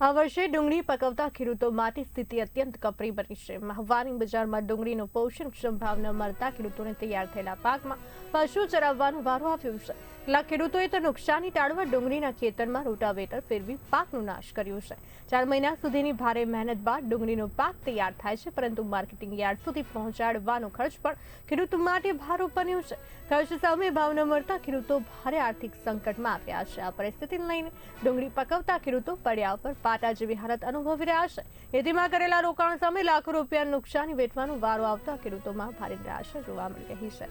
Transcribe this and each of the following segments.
આ વર્ષે ડુંગળી પકવતા ખેડૂતો માટે સ્થિતિ અત્યંત કપરી બની છે। મહુવાની બજારમાં ડુંગળીનો પોષણક્ષમ ભાવ ન મળતા ખેડૂતોને તૈયાર થયેલા પાકમાં પશુ ચરાવવાનો વારો આવ્યો છે। કેટલાક ખેડૂતોએ તો નુકસાની ટાળવા ડુંગળીના ખેતરમાં રોટાવેટર ફેરવી પાકનો નાશ કર્યો છે। 4 મહિના સુધીની ભારે મહેનત બાદ ડુંગળીનો પાક તૈયાર થાય છે, પરંતુ માર્કેટિંગ યાર્ડ સુધી પહોંચાડવાનો ખર્ચ પણ ખેડૂતો માટે ભારો બન્યો છે। ખર્ચ સામે ભાવ ન મળતા ખેડૂતો ભારે આર્થિક સંકટમાં આવ્યા છે। આ પરિસ્થિતિને લઈને ડુંગળી પકવતા ખેડૂતો પડ્યા પર પાટા જેવી હાલત અનુભવી રહ્યા છે। ખેતીમાં કરેલા રોકાણ સામે લાખો રૂપિયાનું નુકસાની વેઠવાનો વારો આવતા ખેડૂતોમાં ભારે નિરાશા જોવા મળી રહી છે।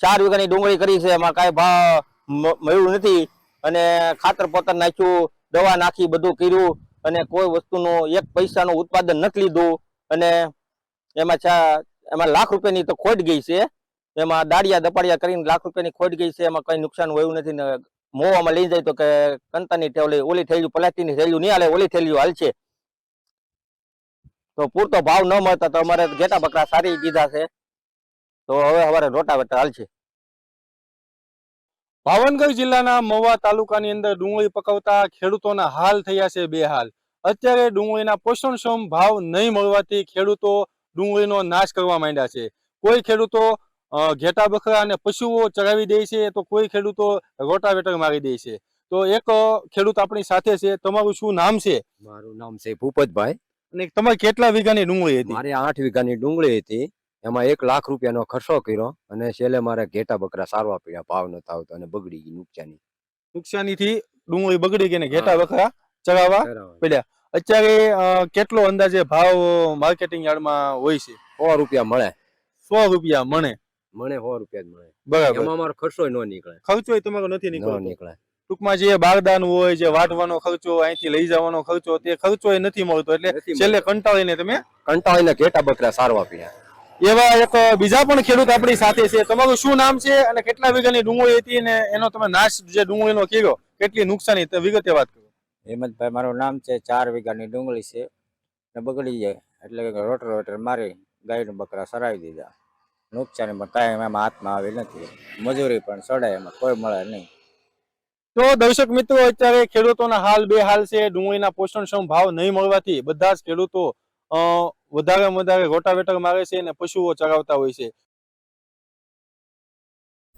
4 વીઘાની ડુંગળી કરી છે, એમાં કાંઈ ભાવ મળ્યું નથી અને ખાતર પોતર નાખ્યું, દવા નાખી, બધું કર્યું અને કોઈ વસ્તુનું 1 પૈસાનું ઉત્પાદન નથી લીધું અને એમાં લાખ રૂપિયાની તો ખોટ ગઈ છે। એમાં દાડિયા દપાડિયા કરીને લાખ રૂપિયાની ખોટ ગઈ છે। એમાં કઈ નુકસાન હોયું નથી ને મોવામાં લઈ જાય તો કે કંતાની ટેવલી ઓલી થેલી પ્લાસ્ટિકની થેલીઓ નહીં હાલે, ઓલી થેલીઓ હાલશે। તો પૂરતો ભાવ ન મળતા તો અમારે ઘેટા બકરા સારી દીધા છે, તો હવે અમારે રોટાવેટર હાલશે। ભાવનગર જિલ્લાના મહુવા તાલુકાની અંદર ડુંગળી પકવતા ખેડૂતોના હાલ થયા છે બેહાલ। અત્યારે ડુંગળીના પોષણક્ષમ ભાવ નહીં મળવાથી ખેડૂતો ડુંગળીનો નાશ કરવા માંડ્યા છે। કોઈ ખેડૂતો ઘેટા બકરા અને પશુઓ ચરાવી દે છે, તો કોઈ ખેડૂતો રોટાવેટર મારી દે છે। તો એક ખેડૂત આપણી સાથે છે। તમારું શું નામ છે? મારું નામ છે ભૂપતભાઈ અને તમારે કેટલા વીઘાની ડુંગળી હતી? મારે 8 વીઘાની ડુંગળી હતી, એમાં 1 લાખ રૂપિયાનો ખર્ચો કર્યો અને છેલ્લે મારે ઘેટા બકરા સારવા પડ્યા, ભાવ નતા આવતો અને બગડી ગઈ નુકસાનીથી ડુંગળી બગડી ગઈ ને ઘેટા બકરા ચરાવવા પડ્યા। અત્યારે કેટલો અંદાજે ભાવ માર્કેટિંગ યાર્ડમાં હોય છે? 100 રૂપિયા મળે। 100 રૂપિયા મને 100 રૂપિયા જ મળે, બરાબર। એમાં મારો ખર્ચો ન નીકળે, ખર્ચો તમારો નથી નીકળતો? નીકળે। ટૂંકમાં જે બારદાન હોય, જે વાટવાનો ખર્ચો, અહીંથી લઈ જવાનો ખર્ચો, તે ખર્ચો નથી મળતો, એટલે છેલ્લે કંટાળીને તમે કંટાળીને ઘેટા બકરા સારવા પડ્યા। એવા એક બીજા પણ ખેડૂત આપણી સાથે છે। તમારું શું નામ છે અને કેટલા વીઘાની ડુંગળી હતી અને એનો તમે નાશ જે ડુંગળીનો કર્યો, કેટલી નુકસાની વિગતે વાત કરો? હેમંતભાઈ મારું નામ છે। 4 વીઘાની ડુંગળી છે ને બગડી જાય એટલે રોટાવેટર મારી ગાયનું બકરા સરાવી દીધા। નુકસાનીમાં કાંઈ એમાં હાથમાં આવી નથી, મજૂરી પણ સડાય એમાં કોઈ મળે નહીં। તો દર્શક મિત્રો, અત્યારે ખેડૂતોના હાલ બેહાલ છે। ડુંગળીના પોષણક્ષમ ભાવ નહીં મળવાથી બધા જ ખેડૂતો વધારે રોટાવેટર મારે છે અને પશુઓ ચરાવતા હોય છે।